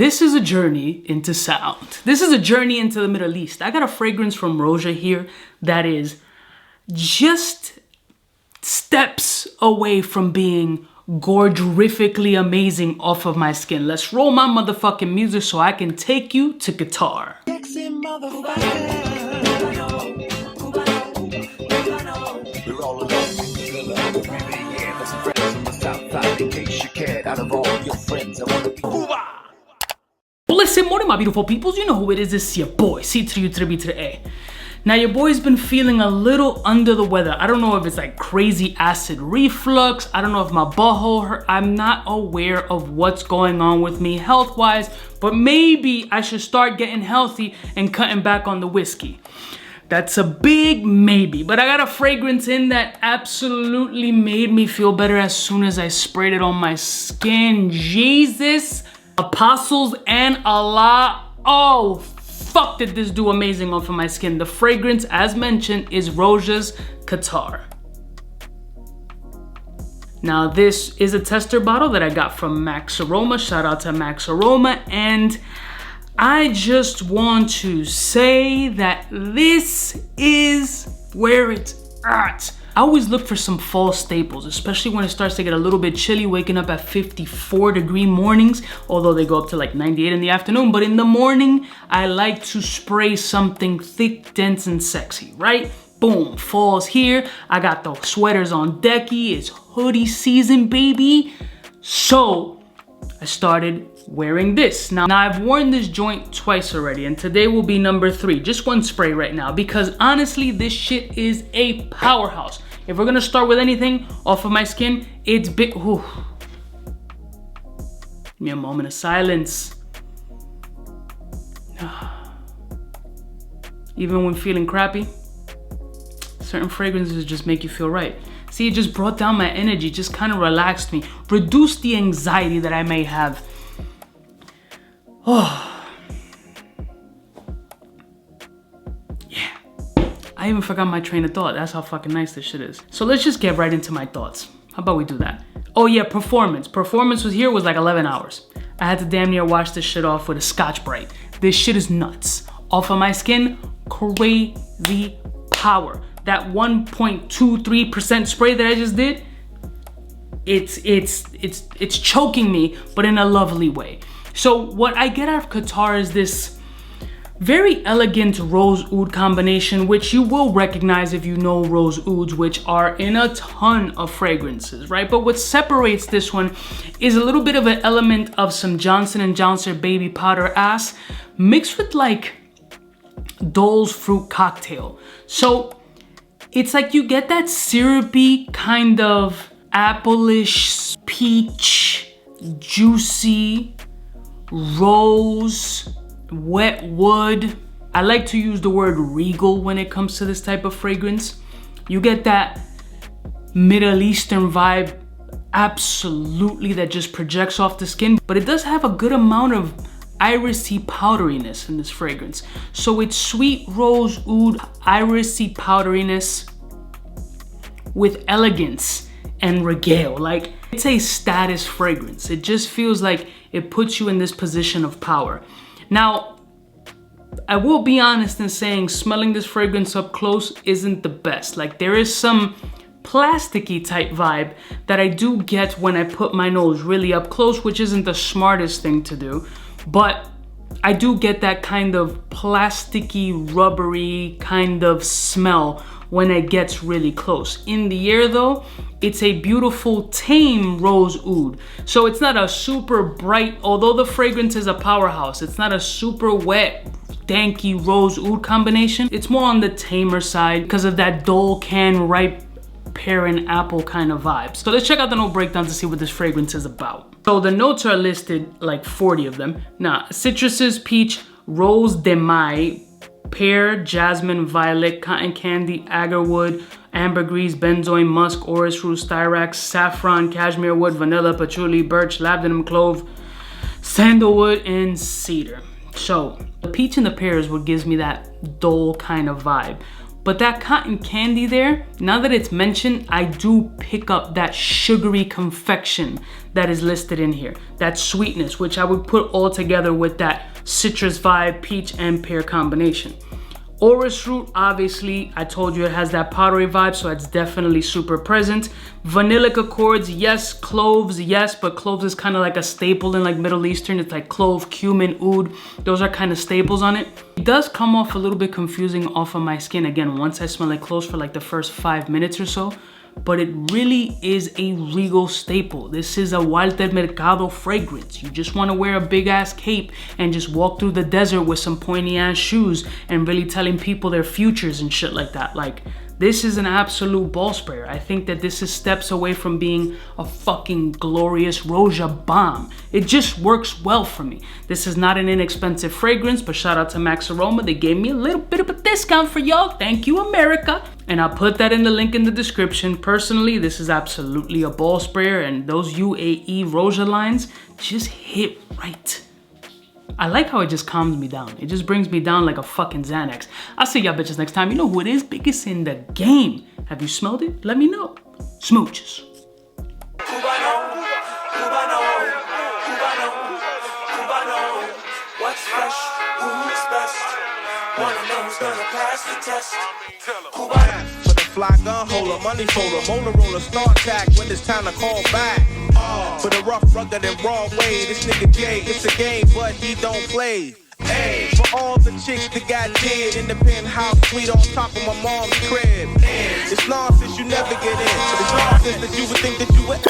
This is a journey into sound. This is a journey into the Middle East. I got a fragrance from Roja here that is just steps away from being gorgerifically amazing off of my skin. Let's roll my motherfucking music so I can take you to Qatar. Listen, morning my beautiful peoples, you know who it is. It's your boy, C to the U to the B to the A. Now your boy's been feeling a little under the weather. I don't know if it's like crazy acid reflux. I don't know if my butthole hurt. I'm not aware of what's going on with me health-wise, but maybe I should start getting healthy and cutting back on the whiskey. That's a big maybe, but I got a fragrance in that absolutely made me feel better as soon as I sprayed it on my skin. Jesus, apostles and Allah. Oh, fuck, did this do amazing off of my skin. The fragrance, as mentioned, is Roja Qatar. Now, this is a tester bottle that I got from Max Aroma. Shout out to Max Aroma. And I just want to say that this is where it's at. I always look for some fall staples, especially when it starts to get a little bit chilly, waking up at 54-degree mornings, although they go up to like 98 in the afternoon. But in the morning, I like to spray something thick, dense, and sexy, right? Boom, fall's here. I got the sweaters on decky. It's hoodie season, baby. So I started wearing this. Now I've worn this joint twice already, and today will be number 3. Just one spray right now, because honestly, this shit is a powerhouse. If we're gonna start with anything off of my skin, it's big. Ooh. Give me a moment of silence. Even when feeling crappy, certain fragrances just make you feel right. See, it just brought down my energy, just kind of relaxed me, reduced the anxiety that I may have. Oh, yeah. I even forgot my train of thought. That's how fucking nice this shit is. So let's just get right into my thoughts. How about we do that? Oh yeah, performance. Performance was like 11 hours. I had to damn near wash this shit off with a Scotch Brite. This shit is nuts. Off of my skin, crazy power. That 1.23% spray that I just did, it's choking me, but in a lovely way. So what I get out of Qatar is this very elegant rose oud combination, which you will recognize if you know rose ouds, which are in a ton of fragrances, right? But what separates this one is a little bit of an element of some Johnson & Johnson baby powder ass mixed with like Dole's fruit cocktail. So it's like you get that syrupy kind of apple-ish, peach, juicy, rose, wet wood. I like to use the word regal when it comes to this type of fragrance. You get that Middle Eastern vibe, absolutely, that just projects off the skin, but it does have a good amount of irisy powderiness in this fragrance. So it's sweet rose oud, irisy powderiness with elegance and regale. Like, it's a status fragrance. It just feels like it puts you in this position of power. Now, I will be honest in saying smelling this fragrance up close isn't the best. Like, there is some plasticky type vibe that I do get when I put my nose really up close, which isn't the smartest thing to do. But I do get that kind of plasticky, rubbery kind of smell when it gets really close. In the air though, it's a beautiful, tame rose oud. So it's not a super bright, although the fragrance is a powerhouse, it's not a super wet, danky rose oud combination. It's more on the tamer side because of that Dole can ripe pear and apple kind of vibes. So let's check out the note breakdown to see what this fragrance is about. So the notes are listed, like 40 of them. Now, citruses, peach, rose de mai, pear, jasmine, violet, cotton candy, agarwood, ambergris, benzoin, musk, orris root, styrax, saffron, cashmere wood, vanilla, patchouli, birch, labdanum, clove, sandalwood, and cedar. So the peach and the pear is what gives me that Dole kind of vibe. But that cotton candy there, now that it's mentioned, I do pick up that sugary confection that is listed in here. That sweetness, which I would put all together with that citrus vibe, peach and pear combination. Orris root, obviously, I told you it has that powdery vibe, so it's definitely super present. Vanillic accords, yes. Cloves, yes, but cloves is kind of like a staple in like Middle Eastern. It's like clove, cumin, oud. Those are kind of staples on it. It does come off a little bit confusing off of my skin, again, once I smell like cloves for like the first 5 minutes or so. But it really is a Regal staple. This is a Walter Mercado fragrance. You just want to wear a big ass cape and just walk through the desert with some pointy ass shoes and really telling people their futures and shit like that. Like, this is an absolute ball sprayer. I think that this is steps away from being a fucking glorious Roja bomb. It just works well for me. This is not an inexpensive fragrance, but shout out to Max Aroma. They gave me a little bit of a discount for y'all. Thank you, America. And I'll put that in the link in the description. Personally, this is absolutely a ball sprayer, and those UAE Roja lines just hit right. I like how it just calms me down. It just brings me down like a fucking Xanax. I'll see y'all bitches next time. You know who it is? Biggest in the game. Have you smelled it? Let me know. Smooches. Cubaknow, what's fresh, who's best? Wanna know who's gonna pass the test? Cubaknow. For the fly gun holder, money folder, Motorola start tag when it's time to call back. For the rough, rugged, and raw way, this nigga Jay, it's a game, but he don't play. Hey, for all the chicks that got dead in the penthouse suite on top of my mom's crib. It's nonsense you never get in. It's nonsense that you would think that you would.